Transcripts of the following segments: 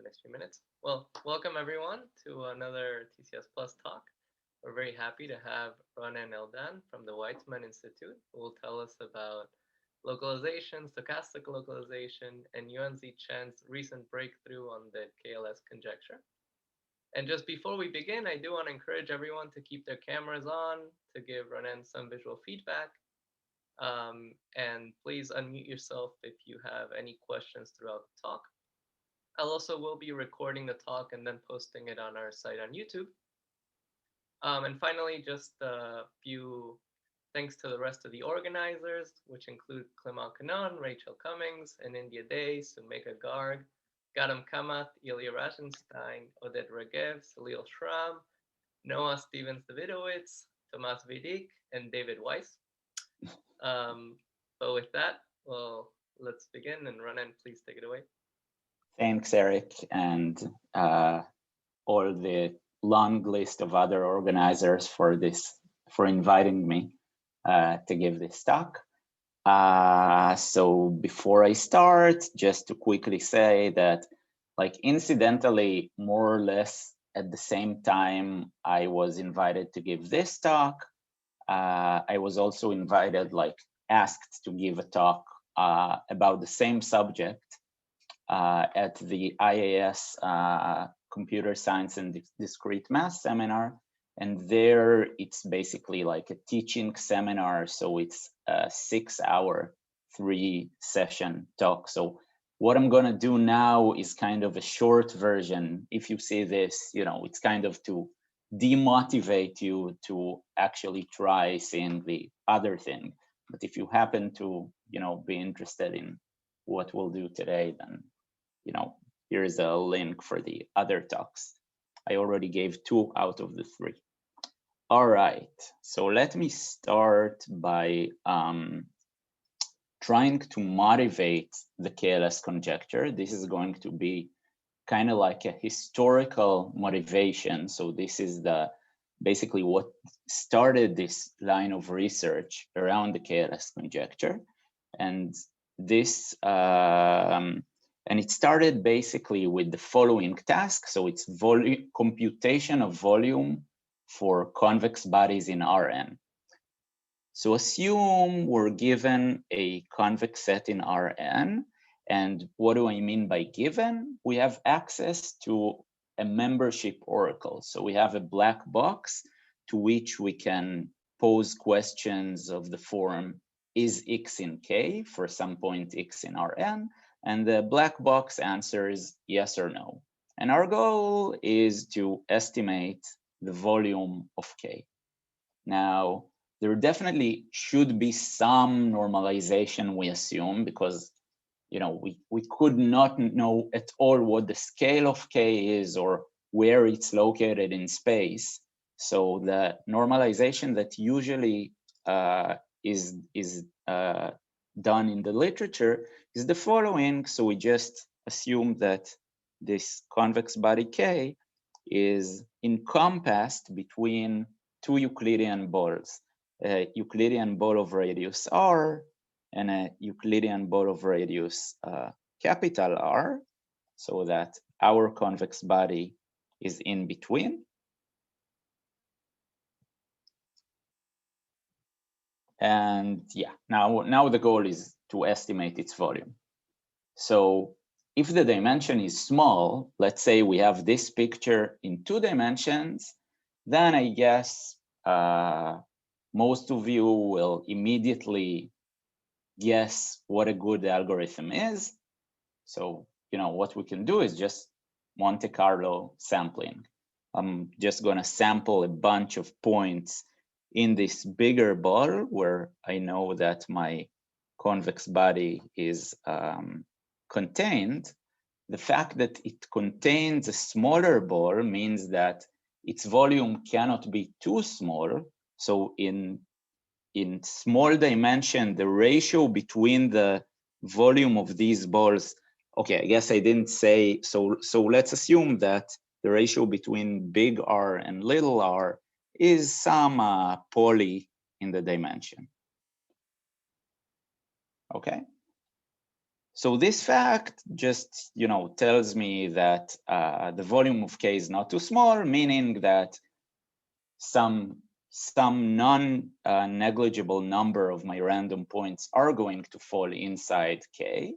next few minutes. Well, welcome everyone to another TCS Plus talk. We're very happy to have Ronen and Eldan from the Weizmann Institute, who will tell us about localization, stochastic localization, and Yuansi Chen's recent breakthrough on the KLS conjecture. And just before we begin, I do want to encourage everyone to keep their cameras on, to give Ronen some visual feedback. And please unmute yourself if you have any questions throughout the talk. I'll also will be recording the talk and then posting it on our site on YouTube. And finally, just a few thanks to the rest of the organizers, which include Clement Kannan, Rachel Cummings, and India Day, Sumeka Garg, Gadam Kamath, Ilya Rasenstein, Oded Regev, Salil Shram, Noah Stevens-Davidowitz, Tomas Vidik, and David Weiss. But with that, well, let's begin, and Ronen, please take it away. Thanks, Eric, and all the long list of other organizers for inviting me to give this talk. So before I start, just to quickly say that, like, incidentally, more or less at the same time I was invited to give this talk, I was also invited, asked to give a talk about the same subject at the IAS Computer Science and Discrete Math seminar. And there it's basically like a teaching seminar. So it's a 6-hour, 3-session talk. So what I'm gonna do now is kind of a short version. If you see this, it's kind of to demotivate you to actually try seeing the other thing. But if you happen to, be interested in what we'll do today, then, here's a link for the other talks. I already gave 2 out of the 3. All right, so let me start by trying to motivate the KLS conjecture. This is going to be kind of like a historical motivation. So this is basically what started this line of research around the KLS conjecture. And this, and it started basically with the following task. So it's computation of volume for convex bodies in Rn. So assume we're given a convex set in Rn. And what do I mean by given? We have access to a membership oracle. So we have a black box to which we can pose questions of the form, is X in K for some point X in Rn? And the black box answers yes or no. And our goal is to estimate the volume of K. Now, there definitely should be some normalization, we assume, because we could not know at all what the scale of K is or where it's located in space. So the normalization that usually is done in the literature is the following. So we just assume that this convex body K is encompassed between 2 Euclidean balls, a Euclidean ball of radius R and a Euclidean ball of radius capital R, so that our convex body is in between. And yeah, now the goal is to estimate its volume. So if the dimension is small, let's say we have this picture in 2 dimensions, then I guess most of you will immediately guess what a good algorithm is. So, what we can do is just Monte Carlo sampling. I'm just gonna sample a bunch of points in this bigger ball where I know that my convex body is contained. The fact that it contains a smaller ball means that its volume cannot be too small. So in small dimension, the ratio between the volume of these balls, okay, I guess I didn't say, so let's assume that the ratio between big R and little r is some poly in the dimension. Okay, So this fact just, tells me that the volume of K is not too small, meaning that some non-negligible number of my random points are going to fall inside K.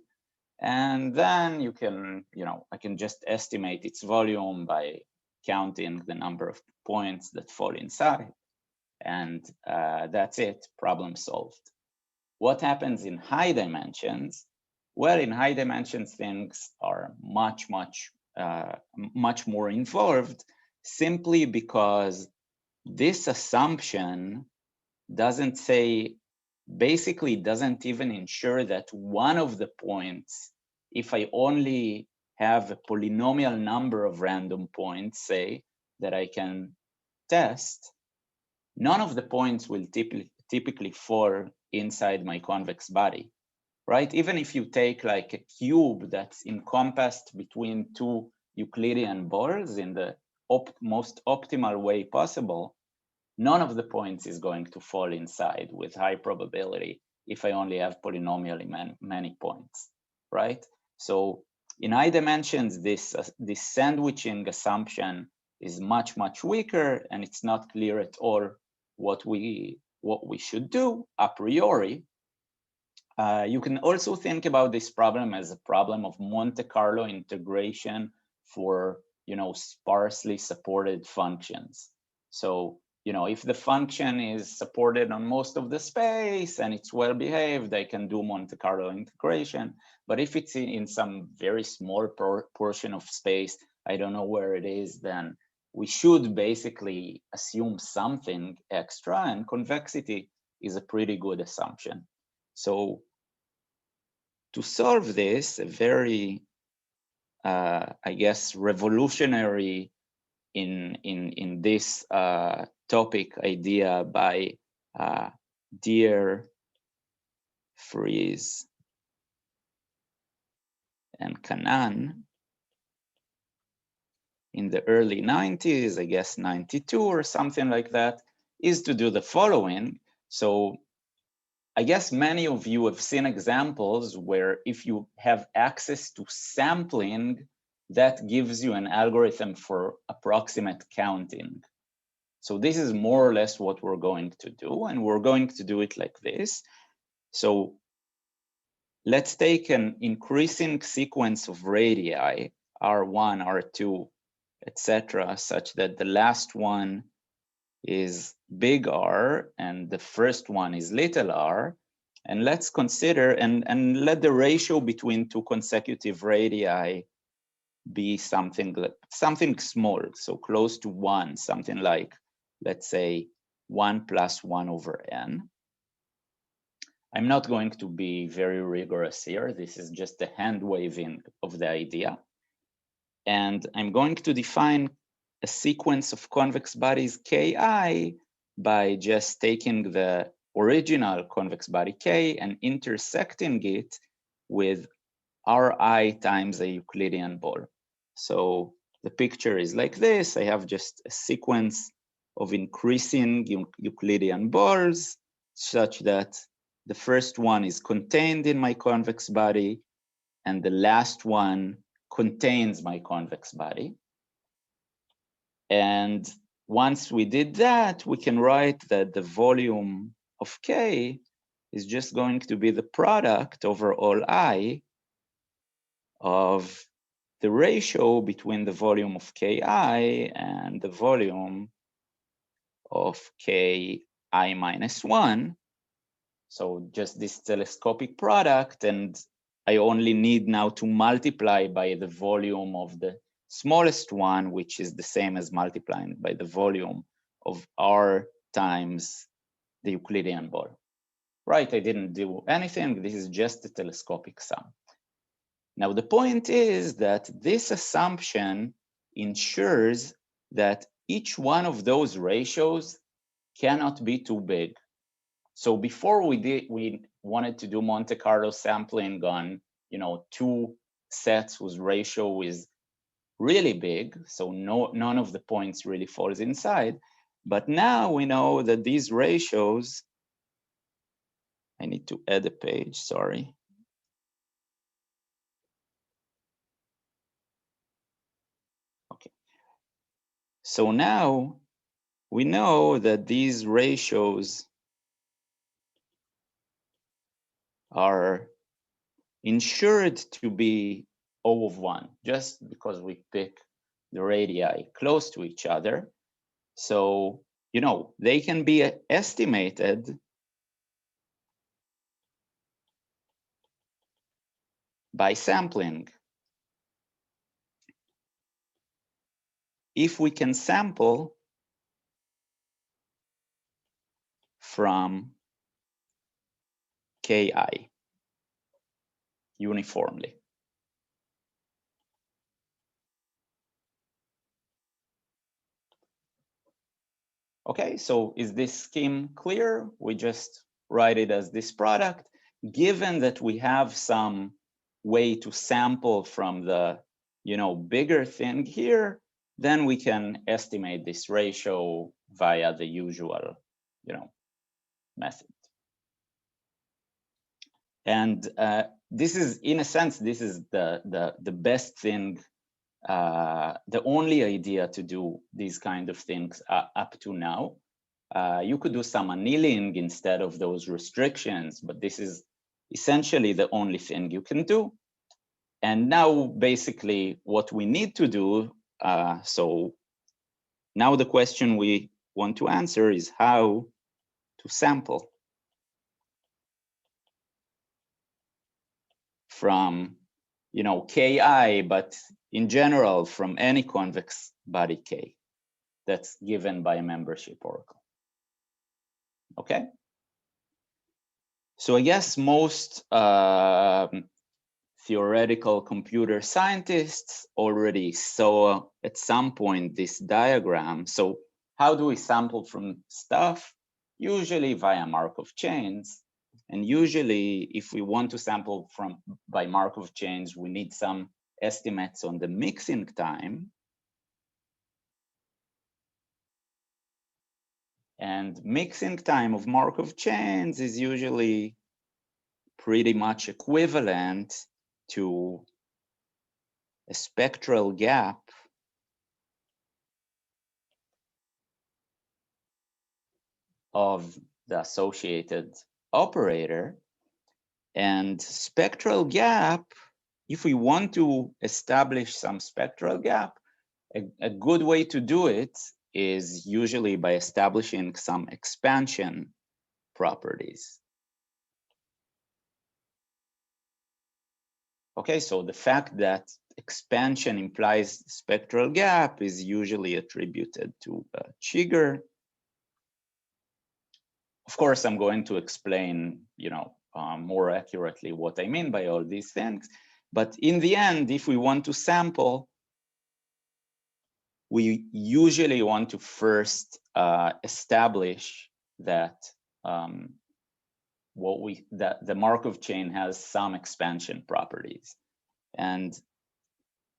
And then you can, I can just estimate its volume by counting the number of points that fall inside. And that's it, problem solved. What happens in high dimensions? Well, in high dimensions, things are much more involved, simply because this assumption basically doesn't even ensure that one of the points, if I only have a polynomial number of random points, say, that I can test, none of the points will typically fall inside my convex body, right? Even if you take like a cube that's encompassed between two Euclidean balls in the most optimal way possible, none of the points is going to fall inside with high probability if I only have polynomially many points, right? So in high dimensions, this sandwiching assumption is much weaker, and it's not clear at all what we should do a priori. You can also think about this problem as a problem of Monte Carlo integration for, sparsely supported functions. So, if the function is supported on most of the space and it's well behaved, I can do Monte Carlo integration. But if it's in some very small portion of space, I don't know where it is, then we should basically assume something extra, and convexity is a pretty good assumption. So to solve this, a very, I guess, revolutionary in this topic idea by Deer, Fries, and Kannan in the early 90s, I guess 92 or something like that, is to do the following. So I guess many of you have seen examples where if you have access to sampling, that gives you an algorithm for approximate counting. So this is more or less what we're going to do, and we're going to do it like this. So let's take an increasing sequence of radii, R1, R2, etc., such that the last one is big R and the first one is little r. And let's consider and let the ratio between two consecutive radii be something small, so close to 1, something like, let's say, 1 + 1/n. I'm not going to be very rigorous here. This is just a hand waving of the idea. And I'm going to define a sequence of convex bodies Ki by just taking the original convex body K and intersecting it with Ri times a Euclidean ball. So the picture is like this. I have just a sequence of increasing Euclidean balls such that the first one is contained in my convex body and the last one contains my convex body. And once we did that, we can write that the volume of K is just going to be the product over all I of the ratio between the volume of Ki and the volume of Ki minus 1. So just this telescopic product, and I only need now to multiply by the volume of the smallest one, which is the same as multiplying by the volume of R times the Euclidean ball. Right, I didn't do anything. This is just a telescopic sum. Now, the point is that this assumption ensures that each one of those ratios cannot be too big. So before we wanted to do Monte Carlo sampling on, two sets whose ratio is really big, so none of the points really falls inside. But now we know that these ratios, I need to add a page, sorry. So now we know that these ratios are ensured to be O of 1, just because we pick the radii close to each other. So, you know, they can be estimated by sampling. If we can sample from Ki uniformly. Okay, so is this scheme clear? We just write it as this product. Given that we have some way to sample from the, you know, bigger thing here, then we can estimate this ratio via the usual, you know, method. And this is, in a sense, this is the best thing, the only idea to do these kind of things up to now. You could do some annealing instead of those restrictions, but this is essentially the only thing you can do. And now basically what we need to do, so now the question we want to answer is how to sample from, you know, Ki, but in general from any convex body K that's given by a membership oracle. Okay. So I guess most theoretical computer scientists already saw at some point this diagram. So how do we sample from stuff? Usually via Markov chains. And usually if we want to sample by Markov chains, we need some estimates on the mixing time. And mixing time of Markov chains is usually pretty much equivalent to a spectral gap of the associated operator. And spectral gap, if we want to establish some spectral gap, a good way to do it is usually by establishing some expansion properties. Okay, so the fact that expansion implies spectral gap is usually attributed to Chigger. Of course, I'm going to explain, you know, more accurately what I mean by all these things. But in the end, if we want to sample, we usually want to first establish that that the Markov chain has some expansion properties, and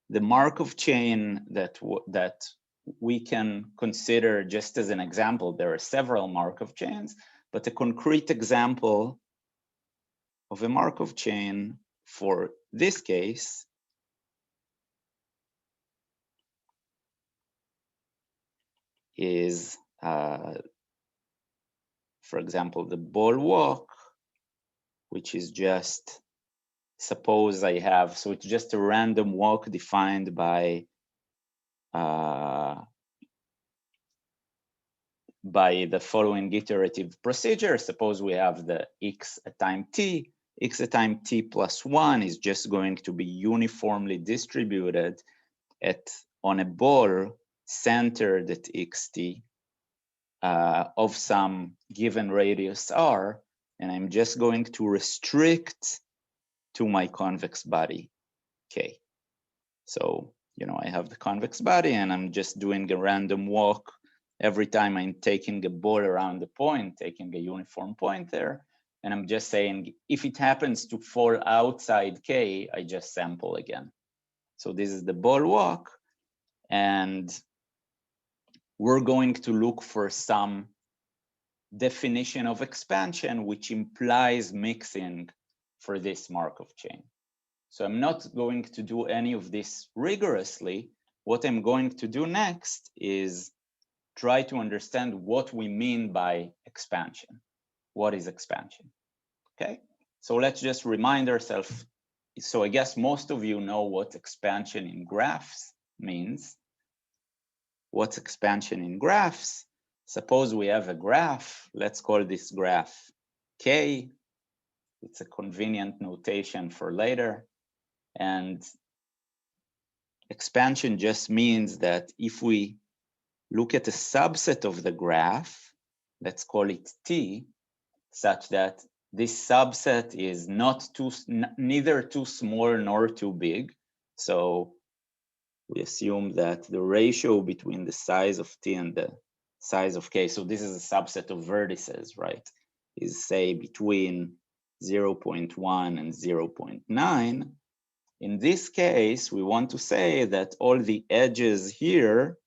the Markov chain that we can consider just as an example. There are several Markov chains, but a concrete example of a Markov chain for this case is, for example, the ball walk, which is just, suppose I have, so it's just a random walk defined by the following iterative procedure. Suppose we have the x at time t. X at time t plus 1 is just going to be uniformly distributed on a ball centered at xt of some given radius r, and I'm just going to restrict to my convex body k. So, you know, I have the convex body and I'm just doing a random walk. Every time I'm taking a ball around the point, taking a uniform point there, and I'm just saying, if it happens to fall outside K, I just sample again. So this is the ball walk, and we're going to look for some definition of expansion which implies mixing for this Markov chain. So I'm not going to do any of this rigorously, what I'm going to do next is try to understand what we mean by expansion. What is expansion? Okay, so let's just remind ourselves. So I guess most of you know what expansion in graphs means. What's expansion in graphs? Suppose we have a graph. Let's call this graph K. It's a convenient notation for later. And expansion just means that if we look at a subset of the graph, let's call it T, such that this subset is neither too small nor too big. So we assume that the ratio between the size of T and the size of K, so this is a subset of vertices, right, is say between 0.1 and 0.9. In this case, we want to say that all the edges here,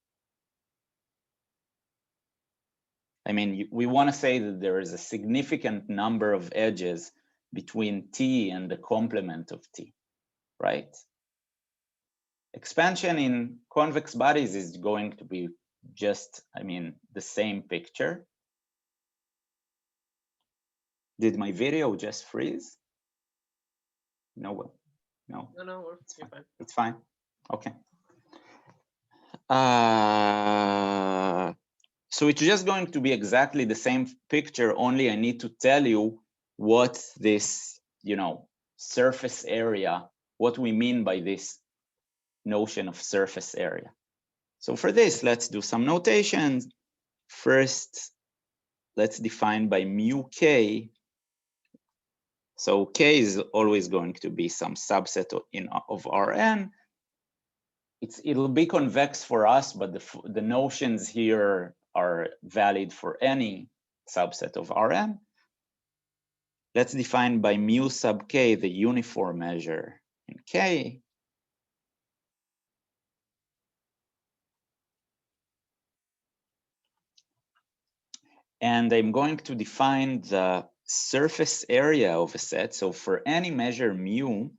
I mean, we want to say that there is a significant number of edges between T and the complement of T, right? Expansion in convex bodies is going to be just, I mean, the same picture. Did my video just freeze? No, no. No, it's you're fine. fine. It's fine. Okay. So it's just going to be exactly the same picture, only I need to tell you what this, surface area, what we mean by this notion of surface area. So for this, let's do some notations. First, let's define by mu k. So k is always going to be some subset of Rn. It'll be convex for us, but the notions here are valid for any subset of Rn. Let's define by mu sub k the uniform measure in k. And I'm going to define the surface area of a set. So for any measure mu,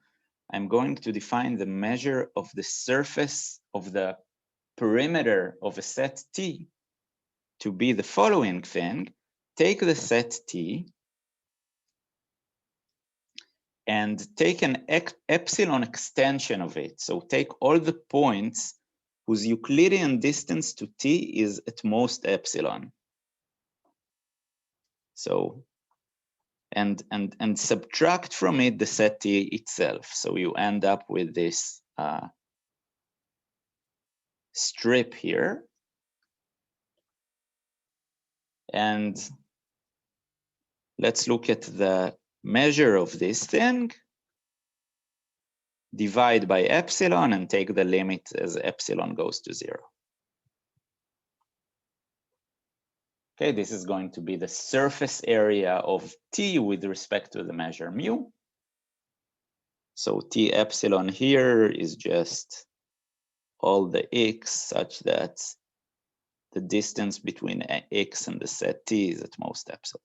I'm going to define the measure of the surface of the perimeter of a set T to be the following thing. Take the set T and take an epsilon extension of it. So take all the points whose Euclidean distance to T is at most epsilon. So, and subtract from it the set T itself. So you end up with this strip here. And let's look at the measure of this thing. Divide by epsilon and take the limit as epsilon goes to 0. Okay, this is going to be the surface area of T with respect to the measure mu. So T epsilon here is just all the x such that the distance between x and the set T is at most epsilon.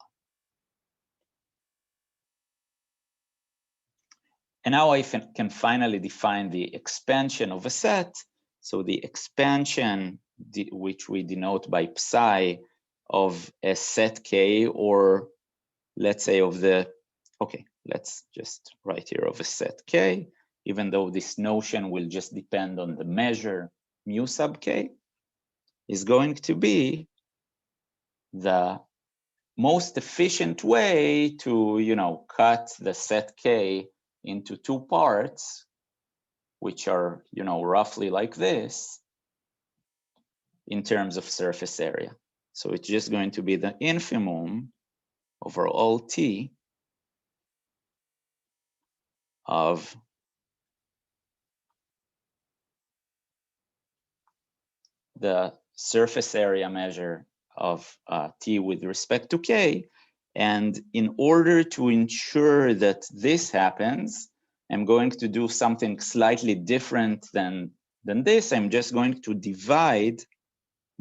And now I can finally define the expansion of a set. So the expansion, which we denote by psi, of a set K, or let's say of the, okay, let's just write here of a set K, even though this notion will just depend on the measure mu sub K, is going to be the most efficient way to, cut the set K into two parts, which are, roughly like this in terms of surface area. So it's just going to be the infimum over all T of the surface area measure of T with respect to K. And in order to ensure that this happens, I'm going to do something slightly different than this. I'm just going to divide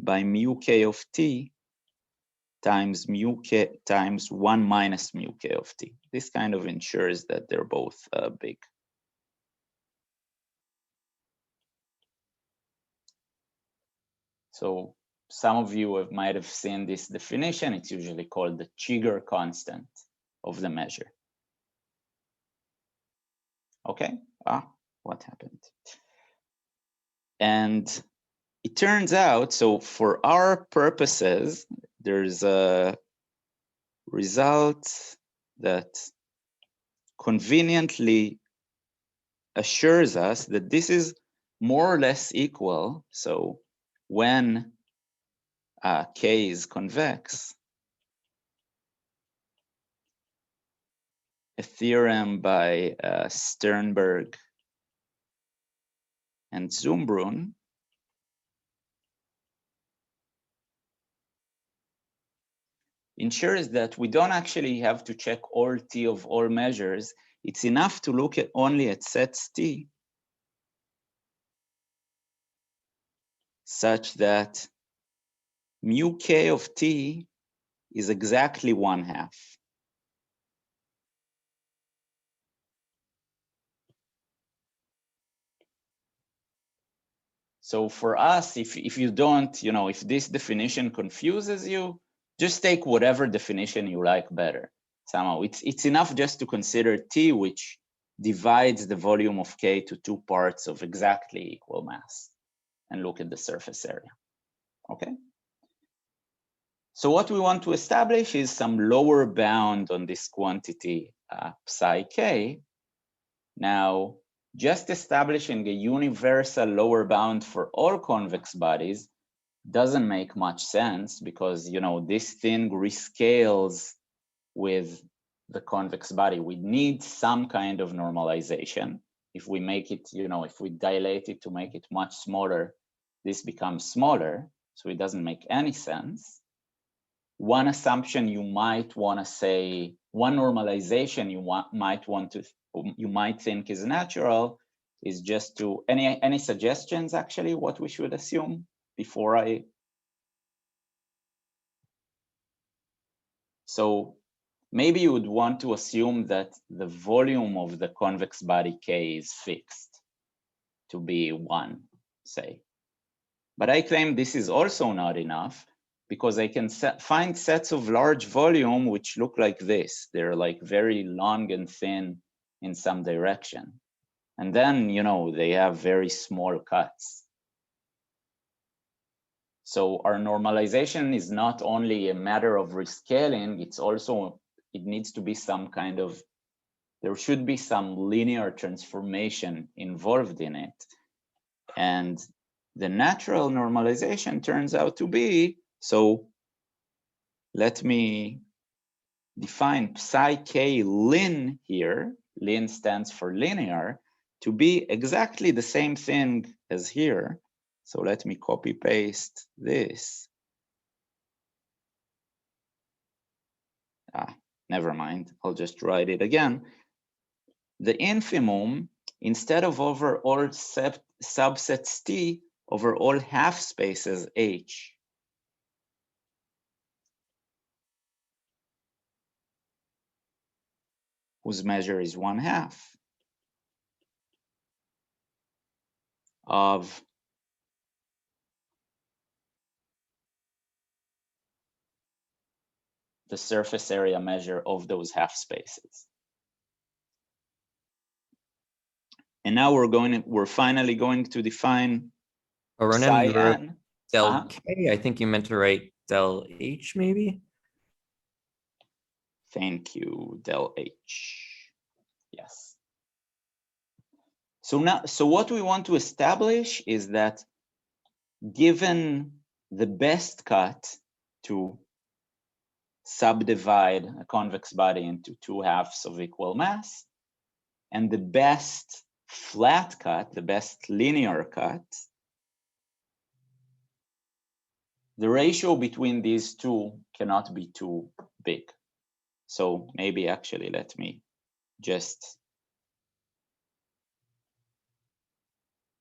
by mu K of T times mu K times 1 minus mu K of T. This kind of ensures that they're both big. So some of you might have seen this definition. It's usually called the Chigger constant of the measure. Okay, what happened? And it turns out, so for our purposes, there's a result that conveniently assures us that this is more or less equal. So when K is convex, a theorem by Sternberg and Zumbrunn ensures that we don't actually have to check all T of all measures. It's enough to look at only at sets T such that mu K of T is exactly 1/2. So for us, if you don't, if this definition confuses you, just take whatever definition you like better. Somehow it's enough just to consider T, which divides the volume of K to 2 parts of exactly equal mass, and look at the surface area. Okay. So what we want to establish is some lower bound on this quantity psi K. Now, just establishing a universal lower bound for all convex bodies doesn't make much sense because, this thing rescales with the convex body. We need some kind of normalization. If we make it, if we dilate it to make it much smaller, this becomes smaller. So it doesn't make any sense. One assumption you might want to say, one normalization you might think is natural is just to, any suggestions actually what we should assume before I? So maybe you would want to assume that the volume of the convex body K is fixed to be 1, say. But I claim this is also not enough because I can find sets of large volume which look like this. They're like very long and thin in some direction. And then, they have very small cuts. So our normalization is not only a matter of rescaling, it's also, it needs to be some kind of, there should be some linear transformation involved in it. And the natural normalization turns out to be, so let me define psi K lin here, lin stands for linear, to be exactly the same thing as here. So let me copy paste this. Never mind, I'll just write it again. The infimum, instead of over all subsets T, over all half spaces H. Whose measure is 1/2 of the surface area measure of those half spaces. And now we're finally going to define Ronen, you wrote N. del K. I think you meant to write del H, maybe? Thank you, del H. Yes. So what we want to establish is that given the best cut to subdivide a convex body into 2 halves of equal mass, and the best flat cut, the best linear cut, the ratio between these two cannot be too big. So maybe actually let me just,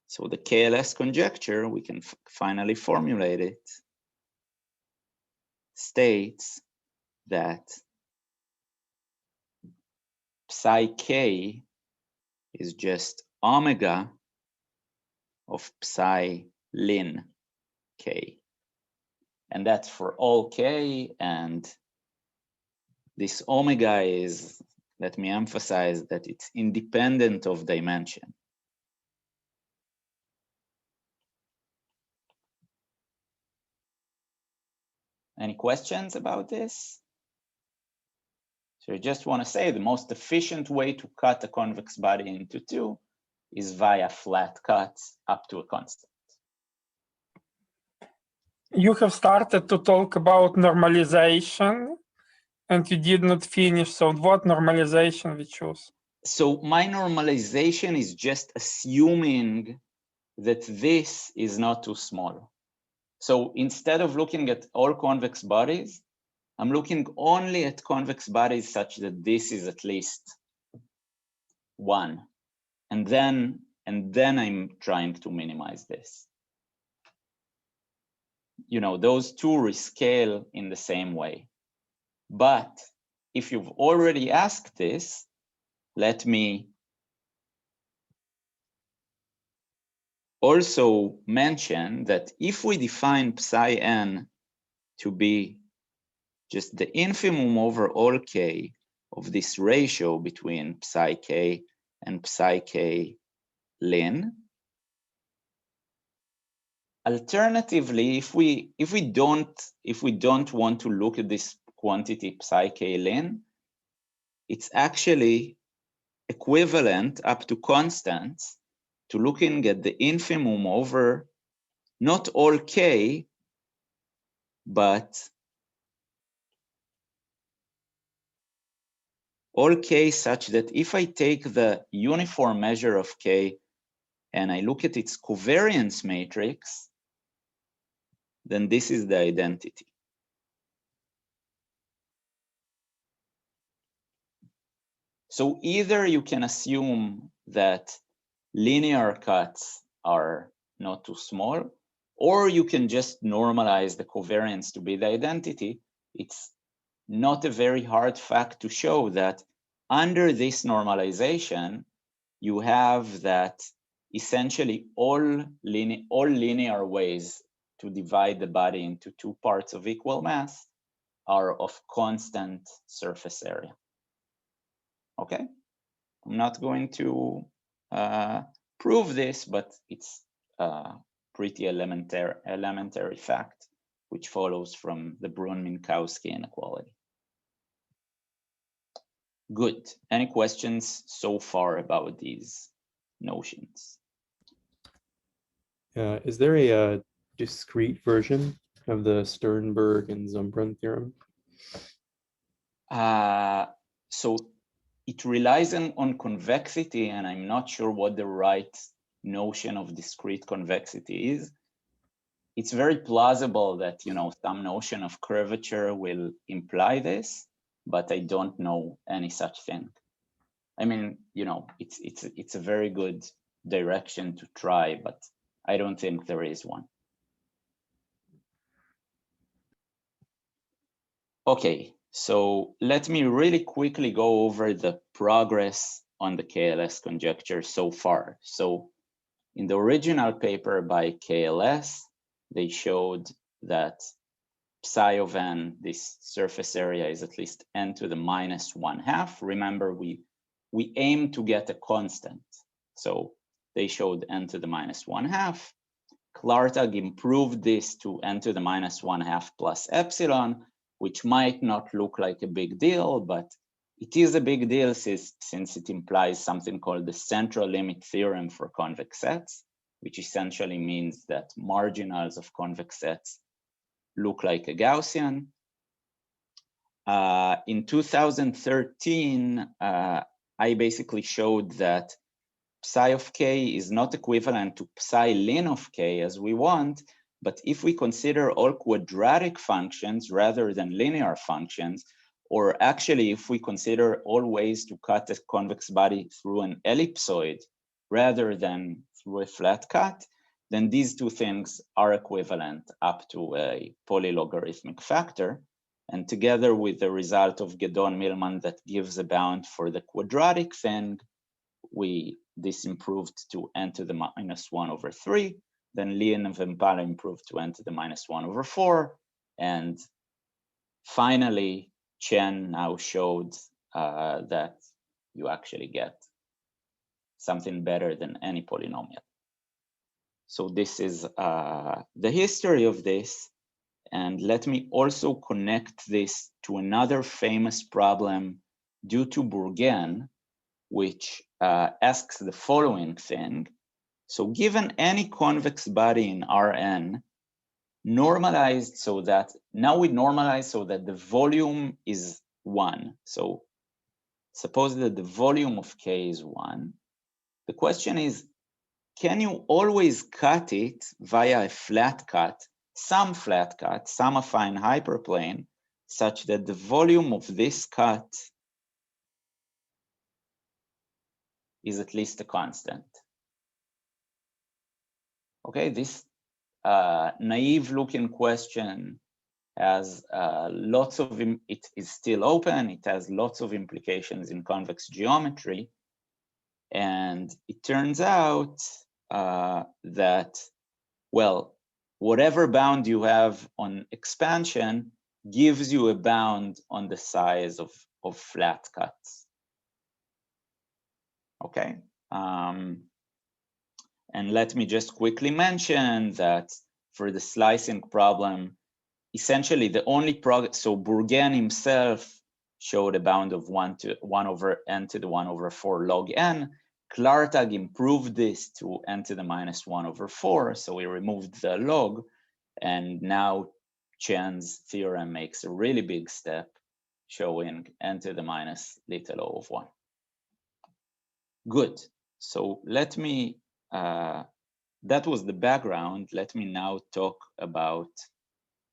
so the KLS conjecture, we can finally formulate it, states that psi K is just omega of psi ln K. and that's for all k, and this omega is, let me emphasize that it's independent of dimension. Any questions about this? So I just want to say the most efficient way to cut a convex body into two is via flat cuts up to a constant. You have started to talk about normalization and you did not finish. So what normalization we choose? So my normalization is just assuming that this is not too small. So instead of looking at all convex bodies, I'm looking only at convex bodies such that this is at least 1. And then I'm trying to minimize this. You know, those two rescale in the same way. But if you've already asked this, let me also mention that if we define psi n to be just the infimum over all k of this ratio between psi k and psi k ln, alternatively, if we don't want to look at this quantity psi k ln, it's actually equivalent up to constants to looking at the infimum over not all k, but all k such that if I take the uniform measure of k and I look at its covariance matrix, then this is the identity. So either you can assume that linear cuts are not too small, or you can just normalize the covariance to be the identity. It's not a very hard fact to show that under this normalization, you have that essentially all linear ways to divide the body into two parts of equal mass are of constant surface area. Okay, I'm not going to prove this, but it's a pretty elementary fact, which follows from the Brun-Minkowski inequality. Good. Any questions so far about these notions? Is there a discrete version of the Sternberg and Zumbrun theorem? So it relies on convexity, and I'm not sure what the right notion of discrete convexity is. It's very plausible that, you know, some notion of curvature will imply this, but I don't know any such thing. I mean, you know, it's a very good direction to try, but I don't think there is one. Okay, so let me really quickly go over the progress on the KLS conjecture so far. So in the original paper by KLS, they showed that psi of n, this surface area, is at least n to the minus 1/2. Remember, we aim to get a constant. So they showed n to the minus 1/2. Klartag improved this to n to the minus 1/2 plus epsilon, which might not look like a big deal, but it is a big deal since it implies something called the central limit theorem for convex sets, which essentially means that marginals of convex sets look like a Gaussian. In 2013, I basically showed that psi of k is not equivalent to psi ln of k as we want, but if we consider all quadratic functions rather than linear functions, or actually if we consider all ways to cut a convex body through an ellipsoid rather than through a flat cut, then these two things are equivalent up to a polylogarithmic factor. And together with the result of Gedon-Millman that gives a bound for the quadratic thing, this improved to n to the minus 1/3. Then Lien and Vempala improved to n to the minus 1/4. And finally, Chen now showed that you actually get something better than any polynomial. So this is the history of this. And let me also connect this to another famous problem due to Bourgain, which asks the following thing. So given any convex body in Rn, normalized so that, now we normalize so that the volume is 1. So suppose that the volume of K is 1. The question is, can you always cut it via a flat cut, some affine hyperplane, such that the volume of this cut is at least a constant? Okay, this naive looking question has lots of, it is still open, it has lots of implications in convex geometry. And it turns out that, well, whatever bound you have on expansion gives you a bound on the size of flat cuts. Okay. And let me just quickly mention that for the slicing problem, essentially the only progress, so Bourgain himself showed a bound of 1 over n to the 1 over 4 log n. Klartag improved this to n to the minus 1 over 4, so we removed the log, and now Chen's theorem makes a really big step, showing n to the minus little o of 1. Good, so let me, that was the background. Let me now talk about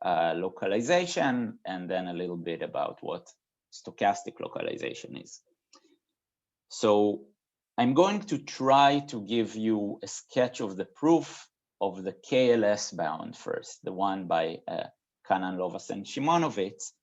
localization, and then a little bit about what stochastic localization is. So I'm going to try to give you a sketch of the proof of the KLS bound first, the one by Kannan-Lovasz and Simonovits.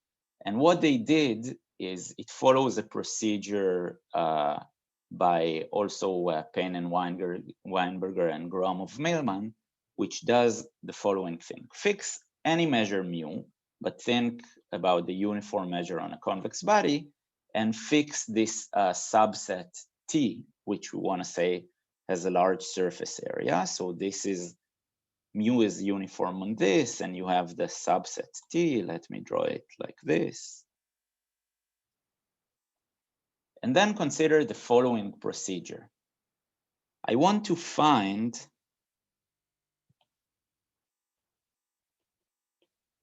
And what they did is it follows a procedure by also Payne and Weinberger and Gromov-Millman, which does the following thing. Fix any measure mu, but think about the uniform measure on a convex body, and fix this subset T, which we want to say has a large surface area. So this is, mu is uniform on this, and you have the subset T. Let me draw it like this. And then consider the following procedure. I want to find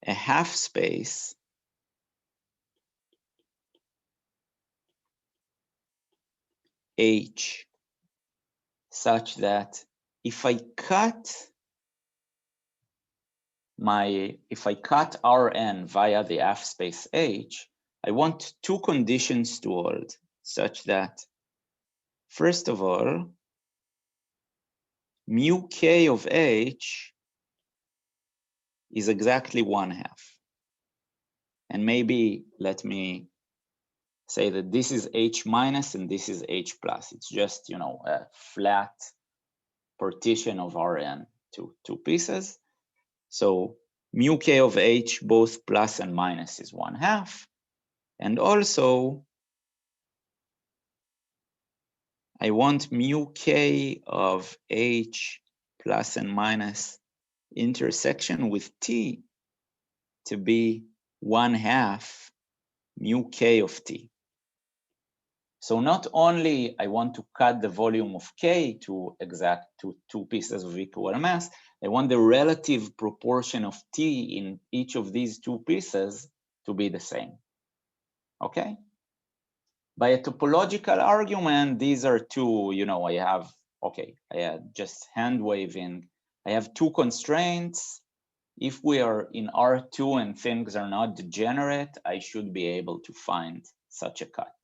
a half space H such that if I cut Rn via the half space H, I want two conditions to hold, such that, first of all, mu k of H is exactly 1/2. And maybe let me say that this is H minus and this is H plus. It's just, you know, a flat partition of Rn to two pieces. So mu k of H, both plus and minus, is 1/2. And also, I want mu k of H plus and minus intersection with T to be 1/2 mu k of T. So not only I want to cut the volume of K to two pieces of equal mass, I want the relative proportion of T in each of these two pieces to be the same. Okay? By a topological argument, these are two, you know, I have, okay, I had just hand waving. I have two constraints. If we are in R2 and things are not degenerate, I should be able to find such a cut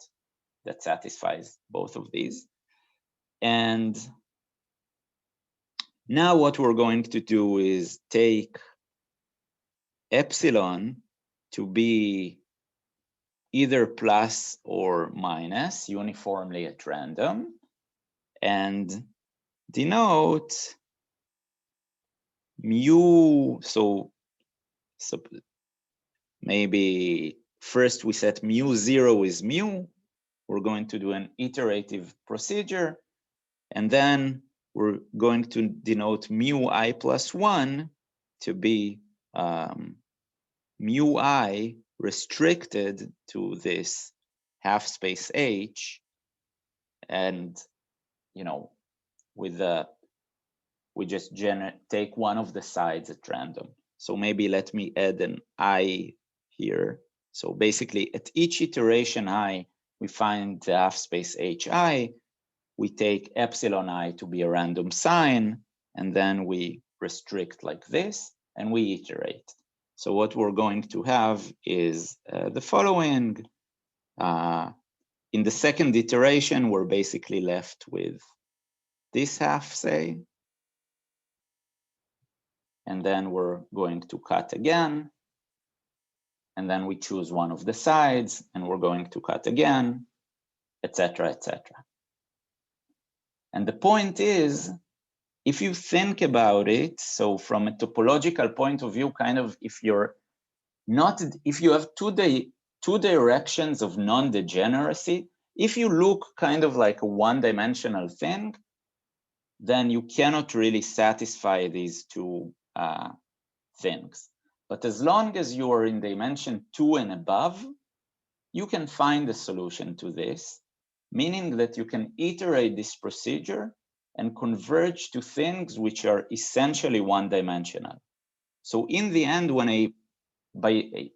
that satisfies both of these. And now what we're going to do is take epsilon to be either plus or minus uniformly at random, and denote mu, so maybe first we set mu0 is mu. We're going to do an iterative procedure, and then we're going to denote mu I plus 1 to be mu I restricted to this half space H, and with the we just take one of the sides at random. So maybe let me add an I here. So basically at each iteration I, we find the half space HI, we take epsilon I to be a random sign, and then we restrict like this, and we iterate. So what we're going to have is the following. In the second iteration, we're basically left with this half, say, and then we're going to cut again, and then we choose one of the sides, and we're going to cut again, etc., etc. And the point is, if you think about it, so from a topological point of view, kind of if you have two directions of non-degeneracy, if you look kind of like a one-dimensional thing, then you cannot really satisfy these two things. But as long as you are in dimension 2 and above, you can find a solution to this, meaning that you can iterate this procedure and converge to things which are essentially one-dimensional. So in the end, when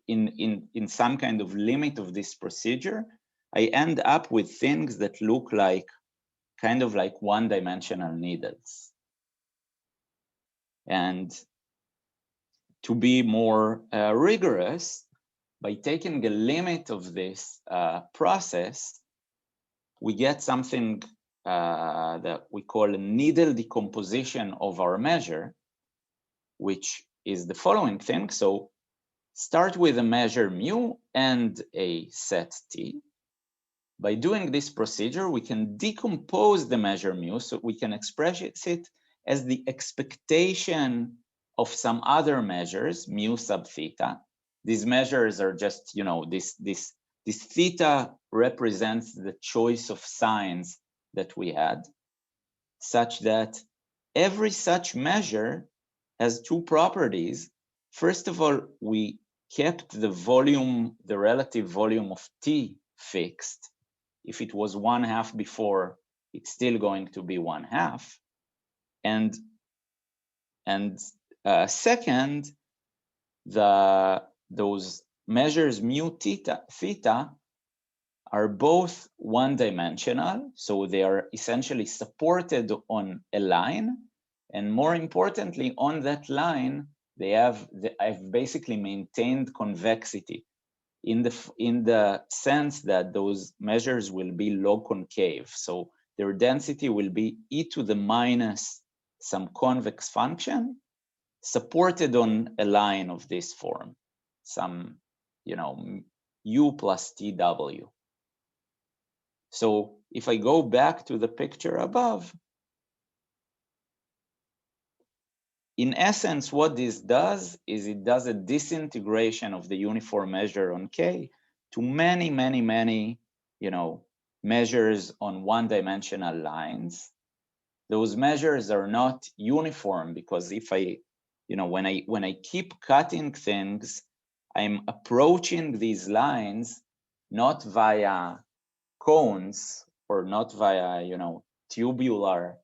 in some kind of limit of this procedure, I end up with things that look like kind of like one-dimensional needles. And to be more rigorous, by taking a limit of this process, we get something that we call a needle decomposition of our measure, which is the following thing. So start with a measure mu and a set t. By doing this procedure, we can decompose the measure mu, so we can express it as the expectation of some other measures, mu sub theta. These measures are just, this theta represents the choice of signs that we had, such that every such measure has two properties. First of all, we kept the volume, the relative volume of T fixed. If it was 1/2 before, it's still going to be 1/2. And second, those measures mu theta are both one-dimensional, so they are essentially supported on a line, and more importantly, on that line, I've basically maintained convexity in the sense that those measures will be log concave, so their density will be e to the minus some convex function supported on a line of this form, some, u plus tw. So if I go back to the picture above, in essence, what this does is it does a disintegration of the uniform measure on K to many, many, many, measures on one-dimensional lines. Those measures are not uniform because if when I keep cutting things, I'm approaching these lines not via cones or not via, tubular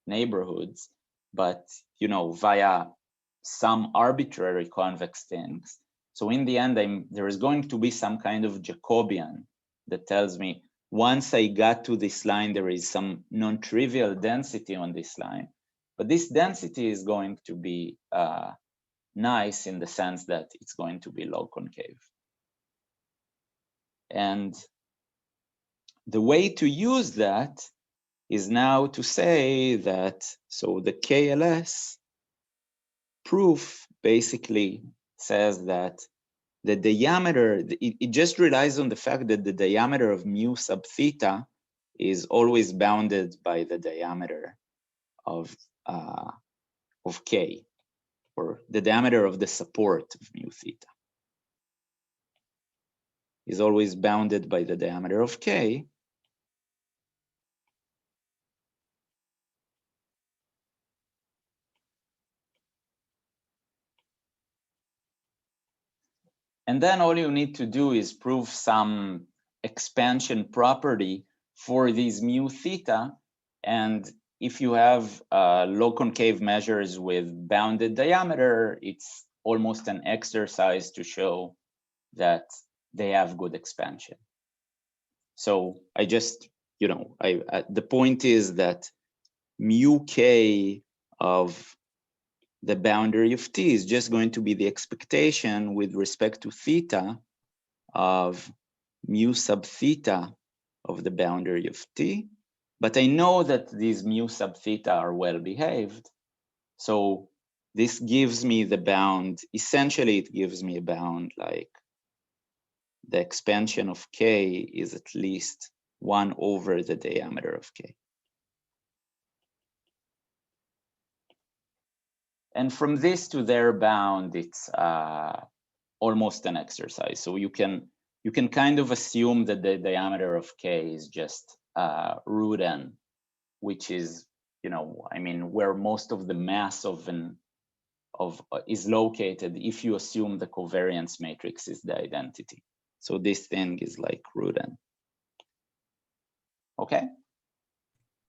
neighborhoods, but, via some arbitrary convex things. So in the end, there is going to be some kind of Jacobian that tells me once I got to this line, there is some non-trivial density on this line, but this density is going to be nice in the sense that it's going to be log concave. And the way to use that is now to say that, so the KLS proof basically says that the diameter, it just relies on the fact that the diameter of mu sub theta is always bounded by the diameter of K, or the diameter of the support of mu theta. is always bounded by the diameter of K. And then all you need to do is prove some expansion property for these mu theta. And if you have low concave measures with bounded diameter, it's almost an exercise to show that they have good expansion. So I just, the point is that mu k of the boundary of T is just going to be the expectation with respect to theta of mu sub theta of the boundary of T. But I know that these mu sub theta are well behaved. So this gives me the bound, essentially it gives me a bound like the expansion of K is at least 1 over the diameter of K. And from this to their bound, it's almost an exercise. So you can kind of assume that the diameter of K is just Ronen, which is, where most of the mass is located if you assume the covariance matrix is the identity. So this thing is like Ronen. Okay.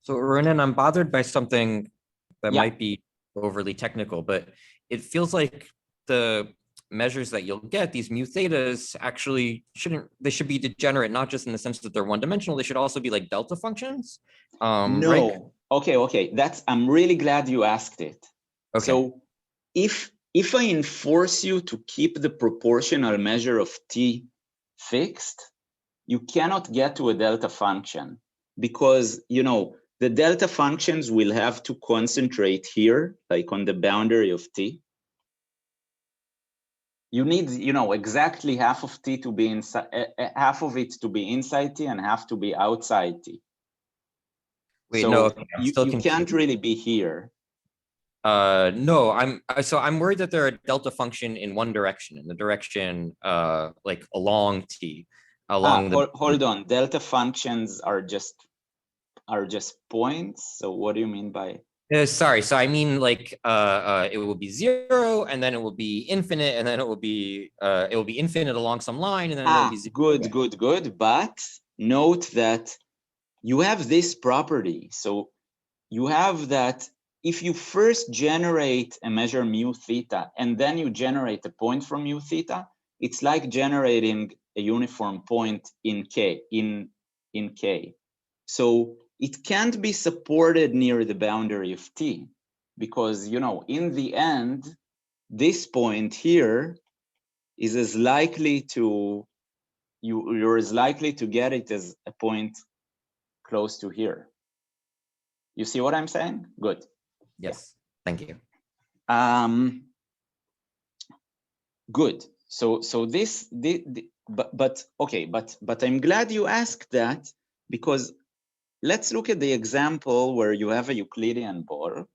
So Ronen, I'm bothered by something that Yeah. might be overly technical, but it feels like the measures that you'll get, these mu thetas, actually should be degenerate, not just in the sense that they're one-dimensional, they should also be like delta functions. No. Right? Okay. I'm really glad you asked it. Okay. So if I enforce you to keep the proportional measure of T fixed, you cannot get to a delta function because, the delta functions will have to concentrate here, like on the boundary of T. You need, exactly half of T to be inside, half of it to be inside T and half to be outside T. Wait, so no, okay, I'm still you confused. can't really be here. No, I'm worried that they're a delta function in one direction, in the direction like along T, along the. Hold on, delta functions are just points. So what do you mean by? Sorry, so I mean like it will be 0 and then it will be infinite and then it will be infinite along some line and then it will be 0. Good. But note that you have this property. So you have that if you first generate a measure mu theta and then you generate a point from mu theta, it's like generating a uniform point in K. So it can't be supported near the boundary of T because, in the end, this point here is as likely to, you're as likely to get it as a point close to here. You see what I'm saying? Good. Yes, thank you. Good. So this, but I'm glad you asked that because let's look at the example where you have a Euclidean ball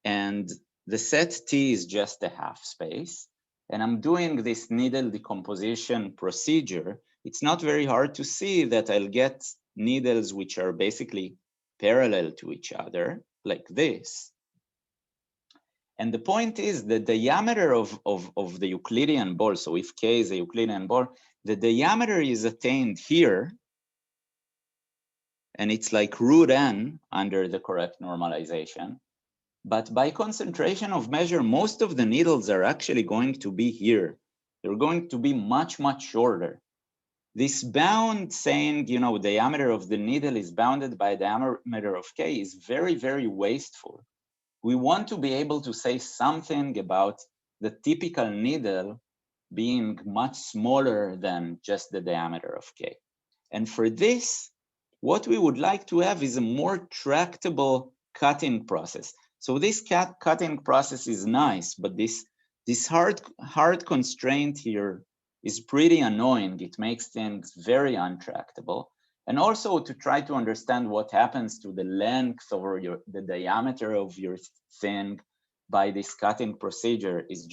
and the set T is just a half space. And I'm doing this needle decomposition procedure. It's not very hard to see that I'll get needles which are basically parallel to each other like this. And the point is the diameter of the Euclidean ball, so if K is a Euclidean ball, the diameter is attained here, and it's like Ronen under the correct normalization. But by concentration of measure, most of the needles are actually going to be here. They're going to be much, much shorter. This bound saying, diameter of the needle is bounded by diameter of K is very, very wasteful. We want to be able to say something about the typical needle being much smaller than just the diameter of K. And for this, what we would like to have is a more tractable cutting process. So this cutting process is nice, but this hard constraint here is pretty annoying. It makes things very untractable. And also to try to understand what happens to the length or the diameter of your thing by this cutting procedure is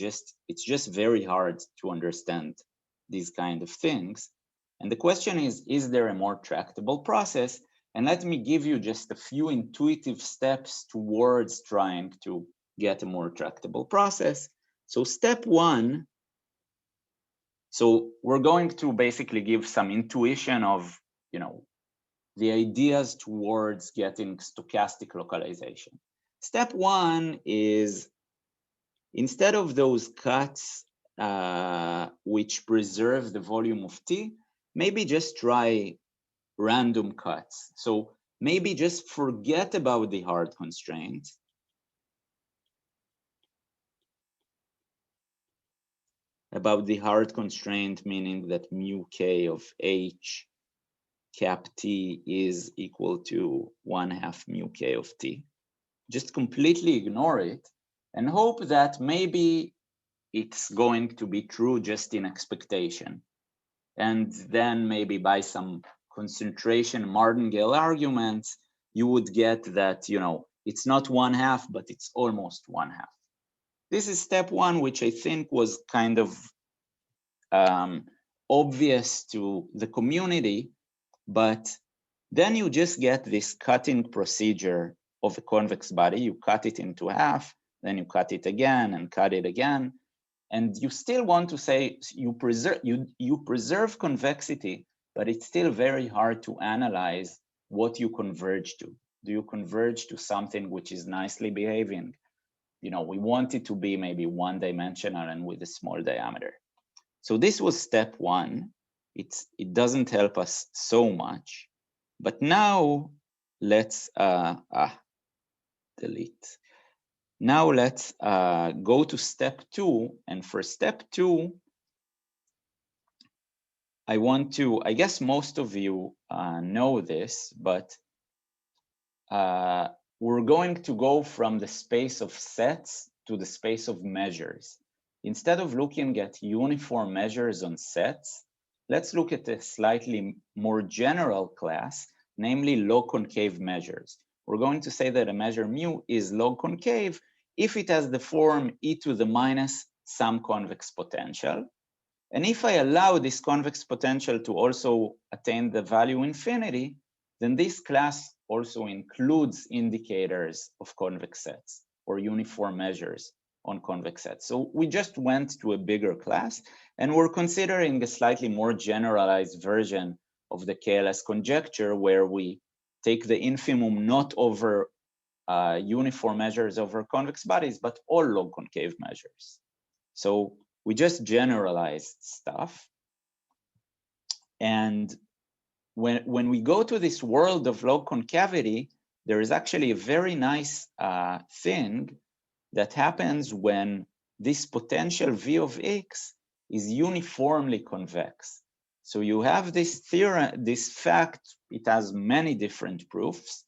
it's just very hard to understand these kind of things. And the question is there a more tractable process? And let me give you just a few intuitive steps towards trying to get a more tractable process. So step one, so we're going to basically give some intuition of, the ideas towards getting stochastic localization. Step one is, instead of those cuts which preserve the volume of T, maybe just try random cuts. So maybe just forget about the hard constraint. About the hard constraint, meaning that mu k of h cap t is equal to 1/2 mu k of t. Just completely ignore it and hope that maybe it's going to be true just in expectation. And then maybe by some concentration martingale arguments, you would get that, it's not 1/2, but it's almost 1/2. This is step one, which I think was kind of obvious to the community, but then you just get this cutting procedure of a convex body. You cut it into half, then you cut it again and cut it again. And you still want to say you preserve convexity, but it's still very hard to analyze what you converge to. Do you converge to something which is nicely behaving? We want it to be maybe one-dimensional and with a small diameter. So this was step one. It doesn't help us so much. But now let's delete. Now let's go to step two. And for step two, I guess most of you know this, but we're going to go from the space of sets to the space of measures. Instead of looking at uniform measures on sets, let's look at a slightly more general class, namely log concave measures. We're going to say that a measure mu is log concave if it has the form e to the minus some convex potential. And if I allow this convex potential to also attain the value infinity, then this class also includes indicators of convex sets or uniform measures on convex sets. So we just went to a bigger class, and we're considering a slightly more generalized version of the KLS conjecture, where we take the infimum not over uniform measures over convex bodies, but all log concave measures. So we just generalized stuff. And when we go to this world of log concavity, there is actually a very nice thing that happens when this potential V of X is uniformly convex. So you have this theorem, this fact, it has many different proofs,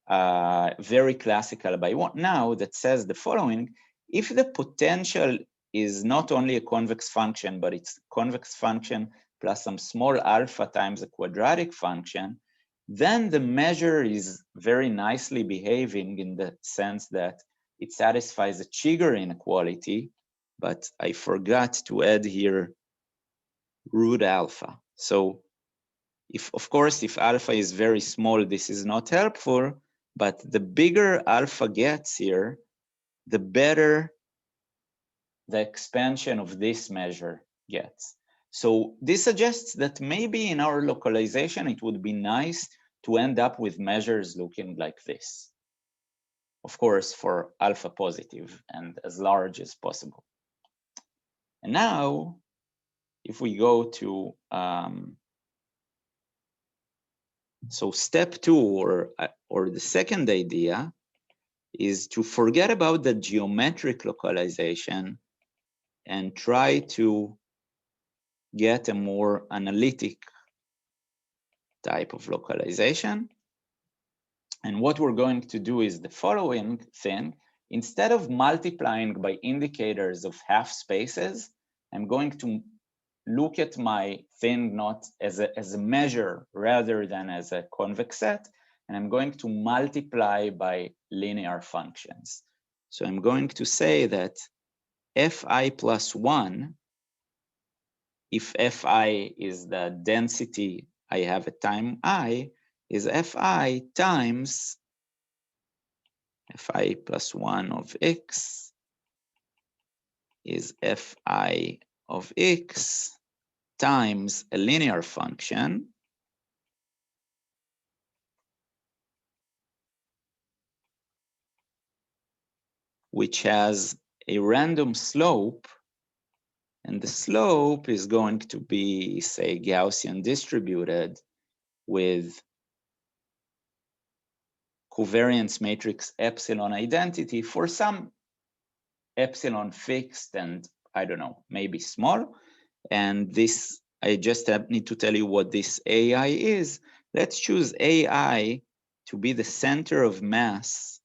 very classical by now, that says the following: if the potential is not only a convex function, but it's a convex function plus some small alpha times a quadratic function, then the measure is very nicely behaving in the sense that it satisfies a Chigger inequality, but I forgot to add here root alpha. So of course, if alpha is very small, this is not helpful, but the bigger alpha gets here, the better the expansion of this measure gets. So this suggests that maybe in our localization, it would be nice to end up with measures looking like this. Of course, for alpha positive and as large as possible. And now, if we go to, so step two, or the second idea, is to forget about the geometric localization and try to get a more analytic type of localization. And what we're going to do is the following thing. Instead of multiplying by indicators of half spaces, I'm going to look at my thing not as a measure rather than as a convex set, and I'm going to multiply by linear functions. So I'm going to say that fi plus 1 if Fi is the density I have at time I, is Fi times Fi plus 1 of x is Fi of x times a linear function which has a random slope, and the slope is going to be, say, Gaussian distributed with covariance matrix epsilon identity for some epsilon fixed and, I don't know, maybe small. And this, I just need to tell you what this AI is. Let's choose AI to be the center of mass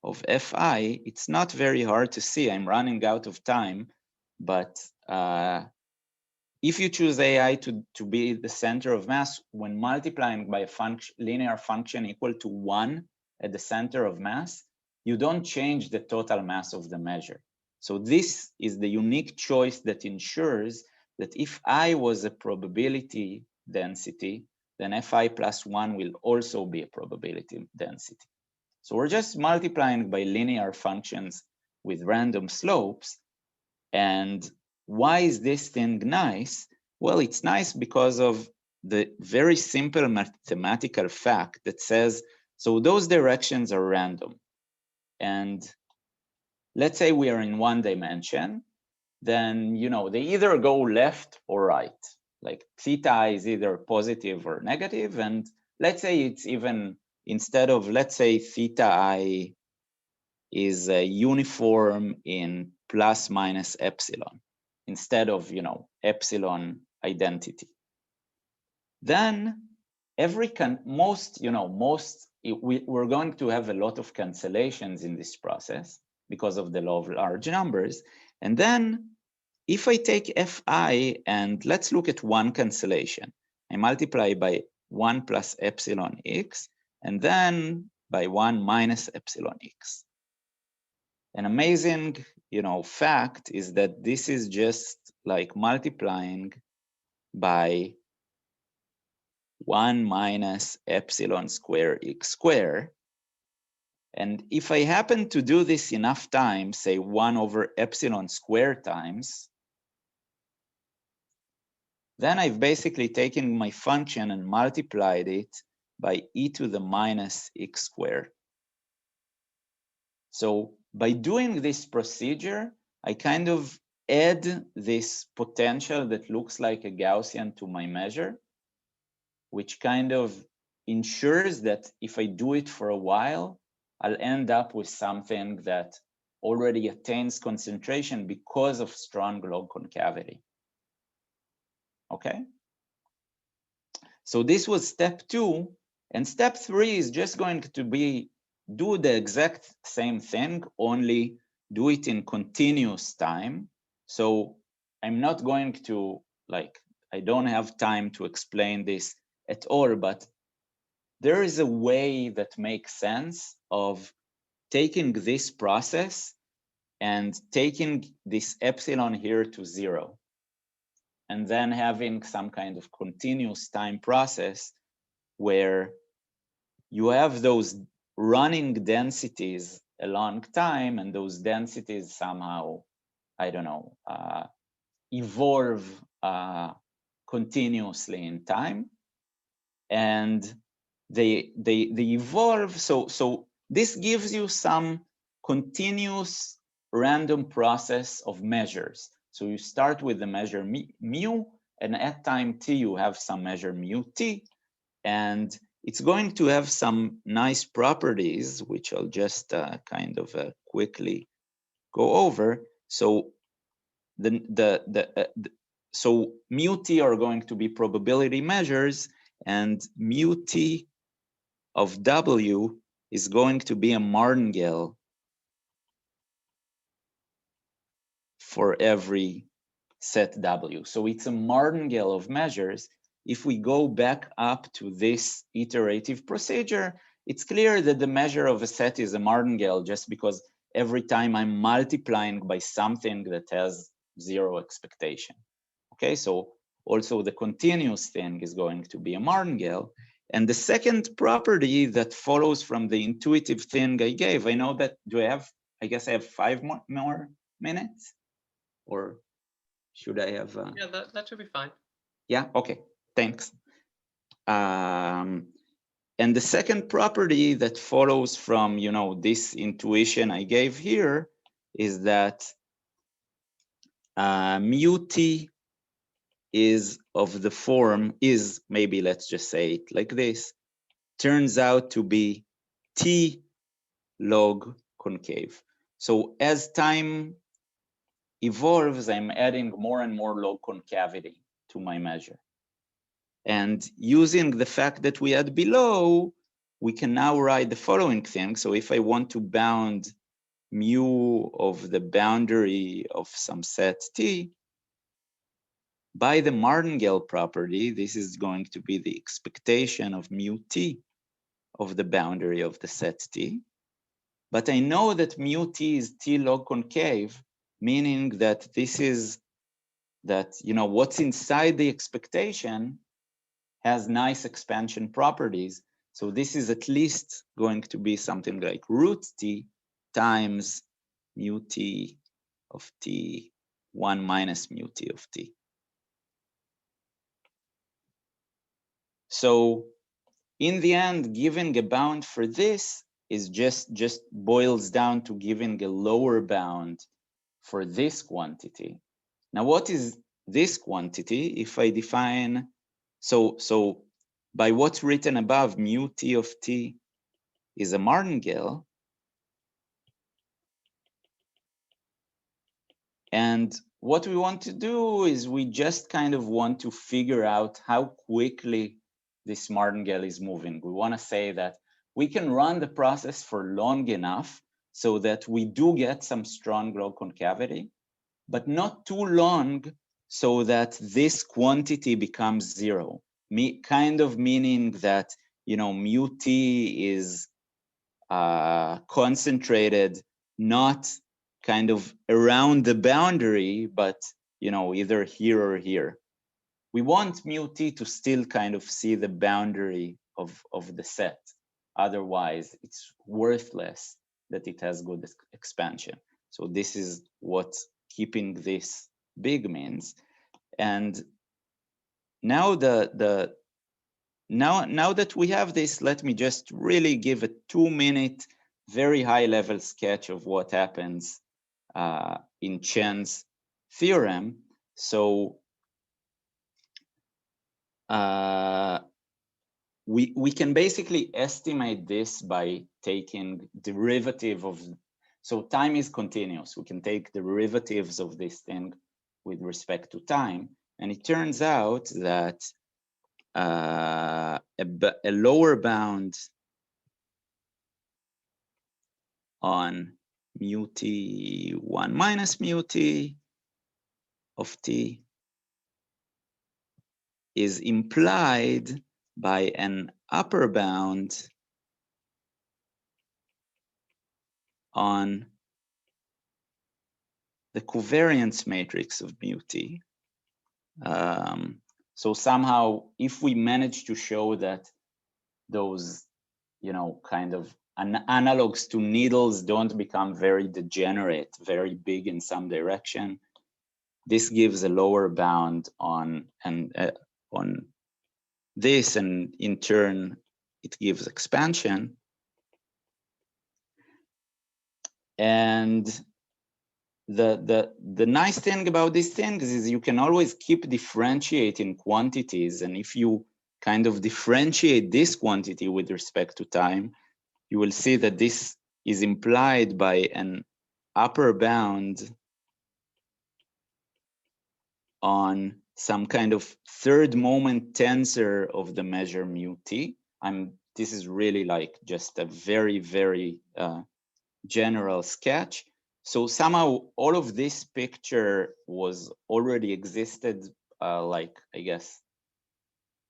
of Fi. It's not very hard to see. I'm running out of time, but if you choose AI to be the center of mass, when multiplying by a linear function equal to 1 at the center of mass, you don't change the total mass of the measure. So this is the unique choice that ensures that if I was a probability density, then Fi plus 1 will also be a probability density. So we're just multiplying by linear functions with random slopes. And why is this thing nice? Well, it's nice because of the very simple mathematical fact that says, so those directions are random. And let's say we are in one dimension, then, you know, they either go left or right. Like theta is either positive or negative. And let's say it's even, instead of, let's say theta I is uniform in plus minus epsilon instead of, you know, epsilon identity. Then we're going to have a lot of cancellations in this process because of the law of large numbers. And then if I take Fi and let's look at one cancellation, I multiply by 1 plus epsilon x and then by 1 minus epsilon x. An amazing, you know, fact is that this is just like multiplying by 1 minus epsilon square x square. And if I happen to do this enough times, say 1 over epsilon square times, then I've basically taken my function and multiplied it by e to the minus x squared. So by doing this procedure, I kind of add this potential that looks like a Gaussian to my measure, which kind of ensures that if I do it for a while, I'll end up with something that already attains concentration because of strong log concavity. Okay? So this was step 2, and step 3 is just going to be do the exact same thing, only do it in continuous time. So I'm not going to, like, I don't have time to explain this at all, but there is a way that makes sense of taking this process and taking this epsilon here to 0, and then having some kind of continuous time process where you have those running densities a long time, and those densities somehow, I don't know, evolve continuously in time, and they evolve. So this gives you some continuous random process of measures. So you start with the measure mu, and at time t you have some measure mu t, and it's going to have some nice properties, which I'll just kind of quickly go over. So so mu t are going to be probability measures, and mu t of w is going to be a martingale for every set w. So it's a martingale of measures. If we go back up to this iterative procedure, it's clear that the measure of a set is a martingale just because every time I'm multiplying by something that has 0 expectation. Okay, so also the continuous thing is going to be a martingale. And the second property that follows from the intuitive thing I gave, I know that, do I have, I guess I have 5 more minutes? Or should I have? Yeah, that should be fine. Yeah, okay, thanks. And the second property that follows from, you know, this intuition I gave here is that mu t is of the form, is, maybe let's just say it like this, turns out to be t log concave. So as time evolves, I'm adding more and more log concavity to my measure. And using the fact that we had below, we can now write the following thing. So if I want to bound mu of the boundary of some set t, by the martingale property, this is going to be the expectation of mu t of the boundary of the set t. But I know that mu t is t log concave, meaning that this is that, you know, what's inside the expectation has nice expansion properties. So this is at least going to be something like root t times mu t of t 1 minus mu t of t. So in the end, giving a bound for this is just boils down to giving a lower bound for this quantity. Now, what is this quantity? If I define, so by what's written above, mu t of t is a martingale. And what we want to do is we just kind of want to figure out how quickly this martingale is moving. We want to say that we can run the process for long enough so that we do get some strong log concavity, but not too long so that this quantity becomes 0. Kind of meaning that, you know, mu t is concentrated not kind of around the boundary, but, you know, either here or here. We want mu t to still kind of see the boundary of the set. Otherwise, it's worthless that it has good expansion. So this is what keeping this big means. And now now that we have this, let me just really give a 2-minute, very high-level sketch of what happens in Chen's theorem. So we can basically estimate this by taking derivative of, so time is continuous. We can take derivatives of this thing with respect to time. And it turns out that a lower bound on mu t 1 minus mu t of t is implied by an upper bound on the covariance matrix of mu t. So somehow, if we manage to show that those, you know, kind of analogs to needles don't become very degenerate, very big in some direction, this gives a lower bound on this, and in turn, it gives expansion. And the nice thing about these things is you can always keep differentiating quantities. And if you kind of differentiate this quantity with respect to time, you will see that this is implied by an upper bound on some kind of third moment tensor of the measure mu t. This is really like just a very, very general sketch. So somehow all of this picture was already existed, like, I guess,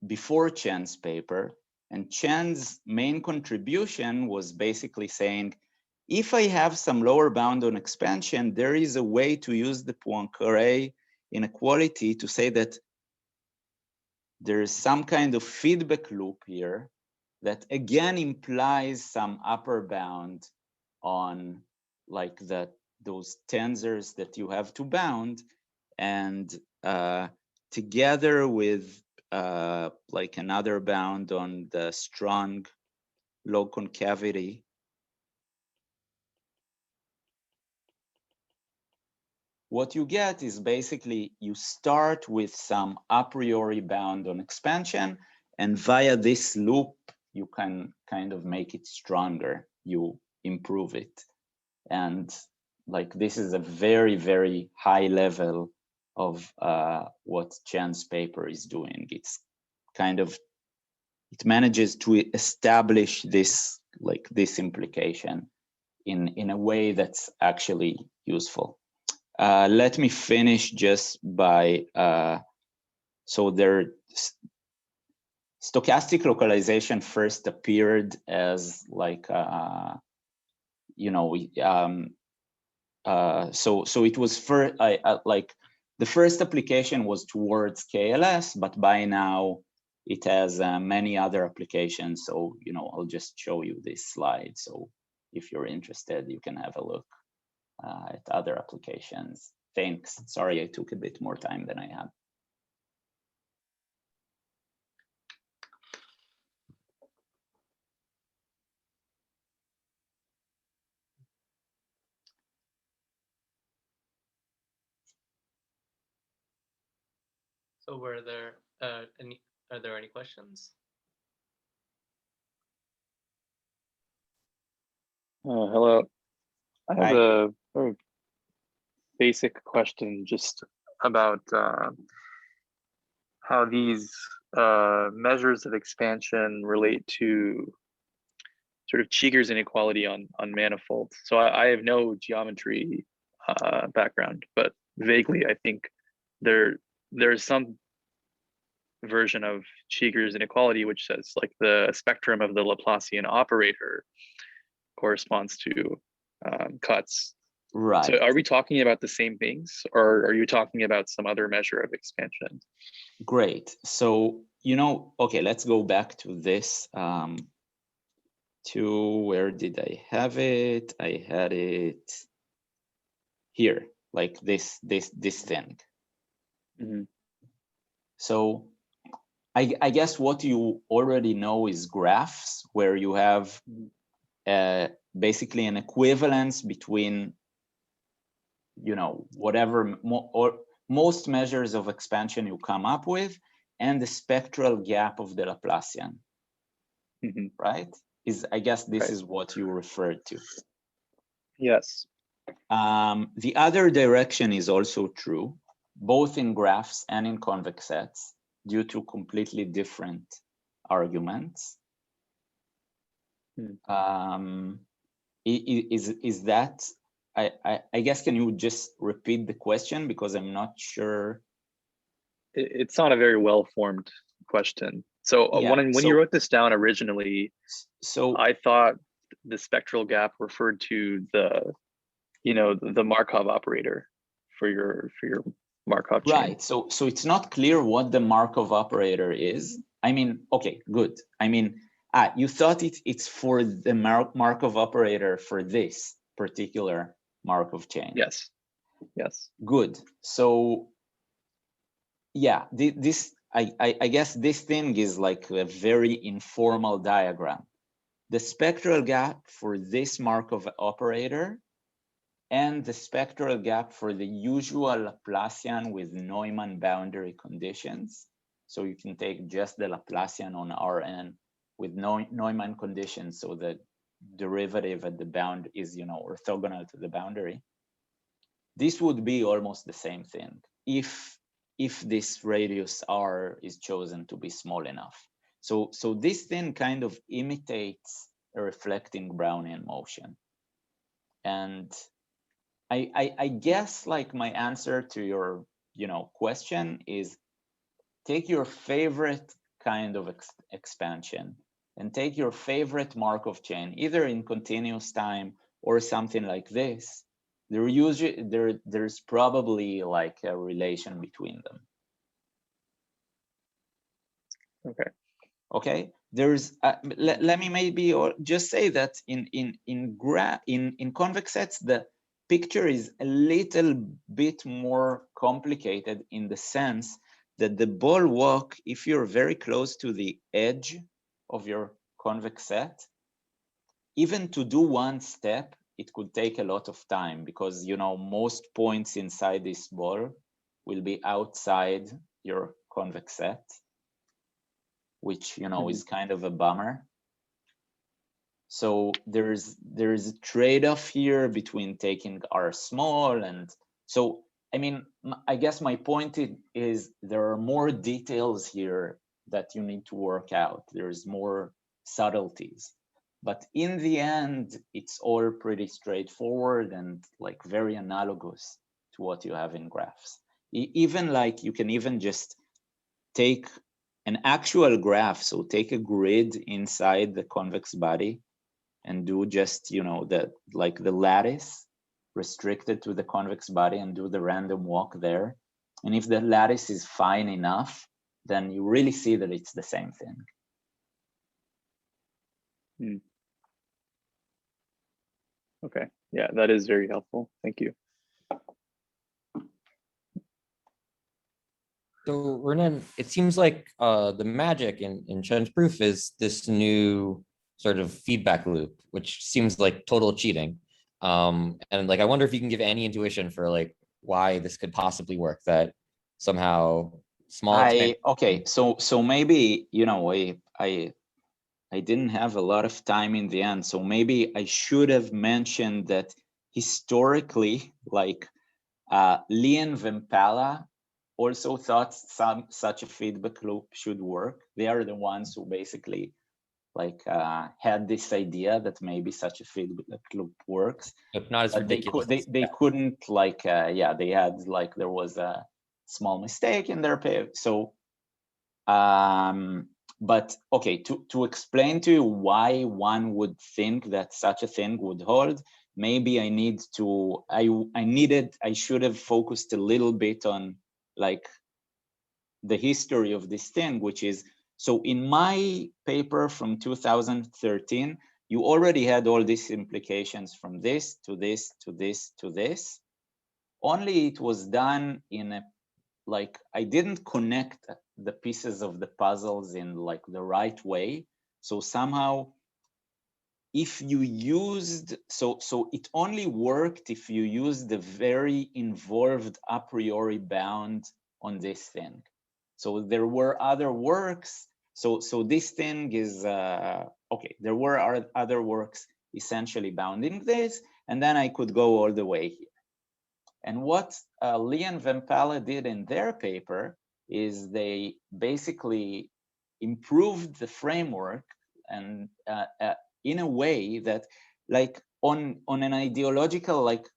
before Chen's paper. And Chen's main contribution was basically saying, if I have some lower bound on expansion, there is a way to use the Poincare inequality to say that there's some kind of feedback loop here that again implies some upper bound on like those tensors that you have to bound, and together with like another bound on the strong low concavity, what you get is basically you start with some a priori bound on expansion, and via this loop, you can kind of make it stronger. You improve it. And like this is a very, very high level of what Chen's paper is doing. It's kind of, it manages to establish this, like this implication in a way that's actually useful. Let me finish just by, so there, stochastic localization first appeared as like, you know, so it was first, like the first application was towards KLS, but by now it has many other applications. So, you know, I'll just show you this slide. So if you're interested, you can have a look at other applications. Thanks. Sorry, I took a bit more time than I had. So are there any questions? Hello. I have Hi. a very basic question just about how these measures of expansion relate to sort of Cheeger's inequality on manifolds. So I have no geometry background, but vaguely I think there's some version of Cheeger's inequality which says like the spectrum of the Laplacian operator corresponds to cuts. Right. So are we talking about the same things, or are you talking about some other measure of expansion? Great. So, you know, okay, let's go back to this, to where did I have it? I had it here, like this thing. Mm-hmm. So I guess what you already know is graphs where you have basically an equivalence between, you know, whatever or most measures of expansion you come up with and the spectral gap of the Laplacian, Mm-hmm. right? I guess this Right. is what you referred to. Yes. The other direction is also true, both in graphs and in convex sets, due to completely different arguments. Is that, I guess, can you just repeat the question, because I'm not sure. It's not a very well-formed question. So Yeah, when you wrote this down originally, so I thought the spectral gap referred to the, you know, the Markov operator for your Markov chain. right. So it's not clear what the Markov operator is. I mean, okay, good. I mean, you thought it's for the Markov operator for this particular Markov chain. Yes. Yes. Good. So yeah, I guess this thing is like a very informal diagram. The spectral gap for this Markov operator and the spectral gap for the usual Laplacian with Neumann boundary conditions. So you can take just the Laplacian on Rn with Neumann conditions, so the derivative at the bound is, you know, orthogonal to the boundary. This would be almost the same thing if this radius R is chosen to be small enough. So this thing kind of imitates a reflecting Brownian motion. And I guess like my answer to your, you know, question is take your favorite kind of expansion and take your favorite Markov chain, either in continuous time or something like this, there's probably like a relation between them. Okay. Okay, there's let me maybe just say that in convex sets the picture is a little bit more complicated in the sense that the ball walk, if you're very close to the edge of your convex set, even to do one step, it could take a lot of time because, you know, most points inside this ball will be outside your convex set, which, you know, is kind of a bummer. So there's a trade-off here between taking R small, and so, I mean, I guess my point is there are more details here that you need to work out. There's more subtleties, but in the end, it's all pretty straightforward and like very analogous to what you have in graphs. Even like you can even just take an actual graph, so take a grid inside the convex body and do just, you know, the lattice restricted to the convex body and do the random walk there. And if the lattice is fine enough, then you really see that it's the same thing. Okay, yeah, that is very helpful. Thank you. So Ronen, it seems like the magic in Chen's proof is this new sort of feedback loop, which seems like total cheating. And like, I wonder if you can give any intuition for like why this could possibly work, that somehow small. Okay, so maybe, you know, I didn't have a lot of time in the end, so maybe I should have mentioned that historically, like Lee and Vempala also thought such a feedback loop should work. They are the ones who basically like had this idea that maybe such a feedback loop works. But not as ridiculous. They couldn't like, yeah, they had like, there was a small mistake in their paper. So, but okay, to explain to you why one would think that such a thing would hold, maybe I need to, I should have focused a little bit on like the history of this thing, which is, so in my paper from 2013, you already had all these implications from this to this to this to this. Only it was done in a, like, I didn't connect the pieces of the puzzles in like the right way. So somehow, if you used, so it only worked if you used the very involved a priori bound on this thing. So there were other works. So this thing is, okay, there were other works essentially bounding this, and then I could go all the way here. And what Lee and Vempala did in their paper is they basically improved the framework and in a way that, like, on an ideological, like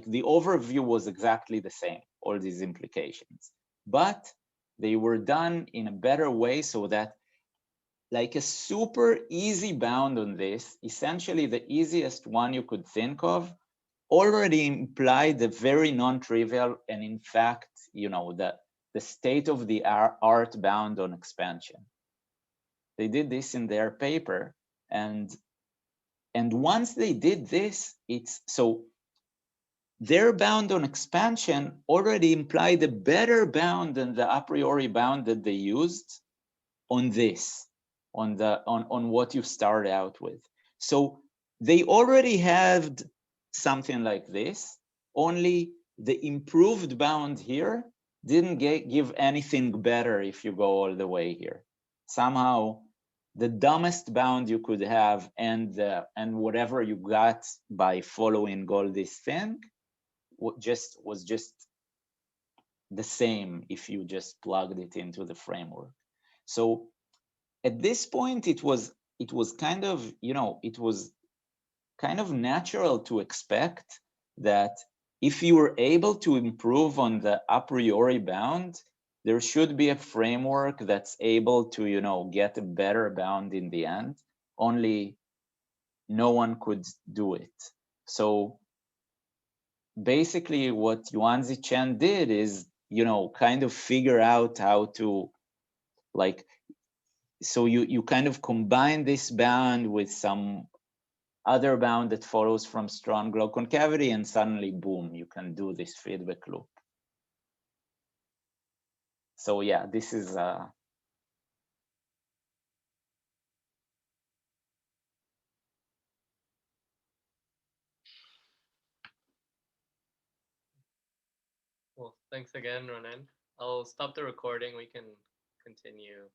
the overview was exactly the same, all these implications, but they were done in a better way, so that like a super easy bound on this, essentially the easiest one you could think of, already implied the very non-trivial and in fact, you know, the state of the art bound on expansion. They did this in their paper, and once they did this, it's so their bound on expansion already implied a better bound than the a priori bound that they used on this, on what you start out with. So they already had something like this, only the improved bound here didn't give anything better if you go all the way here. Somehow the dumbest bound you could have and whatever you got by following all this thing was just the same if you just plugged it into the framework. So at this point, it was kind of, you know, it was kind of natural to expect that if you were able to improve on the a priori bound, there should be a framework that's able to, you know, get a better bound in the end, only no one could do it. So basically what Yuansi Chen did is, you know, kind of figure out how to, like, so you kind of combine this bound with some other bound that follows from strong low concavity, and suddenly, boom, you can do this feedback loop. So yeah, this is Well, thanks again, Ronen. I'll stop the recording. We can continue